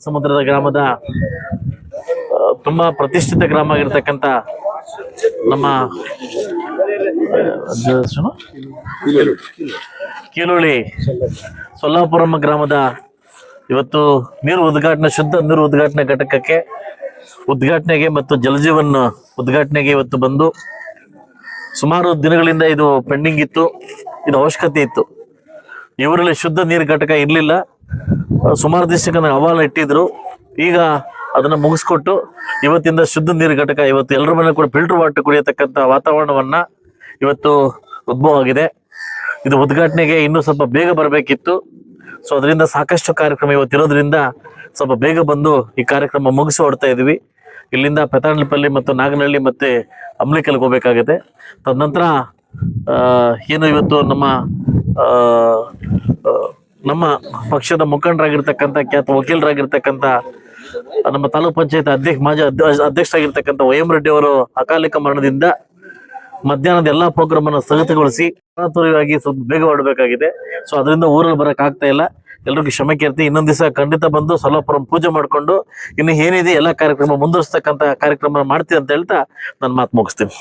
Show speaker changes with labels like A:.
A: ಸಮುದ್ರದ ಗ್ರಾಮದ ತುಂಬಾ ಪ್ರತಿಷ್ಠಿತ ಗ್ರಾಮ ಆಗಿರ್ತಕ್ಕಂಥ ನಮ್ಮ ಕೀಲುಳಿ ಸೊಲ್ಲಾಪುರಂ ಗ್ರಾಮದ ಇವತ್ತು ನೀರು ಉದ್ಘಾಟನೆ, ಶುದ್ಧ ನೀರು ಉದ್ಘಾಟನೆ ಘಟಕಕ್ಕೆ ಉದ್ಘಾಟನೆಗೆ ಮತ್ತು ಜಲಜೀವನ್ ಉದ್ಘಾಟನೆಗೆ ಇವತ್ತು ಬಂದು ಸುಮಾರು ದಿನಗಳಿಂದ ಇದು ಪೆಂಡಿಂಗ್ ಇತ್ತು. ಇದು ಅವಶ್ಯಕತೆ ಇತ್ತು. ಇವರಲ್ಲಿ ಶುದ್ಧ ನೀರು ಘಟಕ ಇರಲಿಲ್ಲ. ಸುಮಾರು ದಿವಸಕ್ಕೆ ಅಹವಾಲು ಇಟ್ಟಿದ್ರು. ಈಗ ಅದನ್ನ ಮುಗಿಸ್ಕೊಟ್ಟು ಇವತ್ತಿಂದ ಶುದ್ಧ ನೀರು ಘಟಕ ಇವತ್ತು ಎಲ್ಲರ ಮನೆ ಕೂಡ ಫಿಲ್ಟರ್ ವಾಟರ್ ಕುಡಿಯತಕ್ಕಂಥ ವಾತಾವರಣವನ್ನ ಇವತ್ತು ಉದ್ಭವ ಆಗಿದೆ. ಇದು ಉದ್ಘಾಟನೆಗೆ ಇನ್ನೂ ಸ್ವಲ್ಪ ಬೇಗ ಬರಬೇಕಿತ್ತು. ಸೊ ಅದರಿಂದ ಸಾಕಷ್ಟು ಕಾರ್ಯಕ್ರಮ ಇವತ್ತಿರೋದ್ರಿಂದ ಸ್ವಲ್ಪ ಬೇಗ ಬಂದು ಈ ಕಾರ್ಯಕ್ರಮ ಮುಗಿಸಿ ಹೊಡ್ತಾ ಇದೀವಿ. ಇಲ್ಲಿಂದ ಪೆತಾಣಪಲ್ಲಿ ಮತ್ತು ನಾಗನಹಳ್ಳಿ ಮತ್ತೆ ಅಮ್ಲಿಕಲ್ಗೆ ಹೋಗ್ಬೇಕಾಗುತ್ತೆ. ತದನಂತರ ಏನು ಇವತ್ತು ನಮ್ಮ ಪಕ್ಷದ ಮುಖಂಡರಾಗಿರ್ತಕ್ಕಂಥ ಖ್ಯಾತ ವಕೀಲರಾಗಿರ್ತಕ್ಕಂಥ ನಮ್ಮ ತಾಲೂಕ್ ಪಂಚಾಯತ್ ಮಾಜಿ ಅಧ್ಯಕ್ಷರಾಗಿರ್ತಕ್ಕಂಥ ವೈ ಎಂ ರೆಡ್ಡಿ ಅವರು ಅಕಾಲಿಕ ಮರಣದಿಂದ ಮಧ್ಯಾಹ್ನದ ಎಲ್ಲಾ ಪ್ರೋಗ್ರಾಮ್ ಅನ್ನು ಸ್ಥಗಿತಗೊಳಿಸಿ ತ್ವರಿತವಾಗಿ ಸ್ವಲ್ಪ ಬೇಗ ಹೊರಡಬೇಕಾಗಿದೆ. ಸೊ ಅದರಿಂದ ಊರಲ್ಲಿ ಬರಕ್ ಆಗ್ತಾ ಇಲ್ಲ. ಎಲ್ರಿಗೂ ಕ್ಷಮೆ ಕೇಳ್ತೀನಿ. ಇನ್ನೊಂದ್ ದಿವಸ ಖಂಡಿತ ಬಂದು ಸೊಲ್ಲಾಪುರಂ ಪೂಜೆ ಮಾಡ್ಕೊಂಡು ಇನ್ನು ಏನಿದೆ ಎಲ್ಲಾ ಕಾರ್ಯಕ್ರಮ ಮುಂದುವರಿಸ್ತಕ್ಕಂಥ ಕಾರ್ಯಕ್ರಮ ಮಾಡ್ತೀನಿ ಅಂತ ಹೇಳ್ತಾ ನನ್ನ ಮಾತು ಮುಗಿಸ್ತೀನಿ.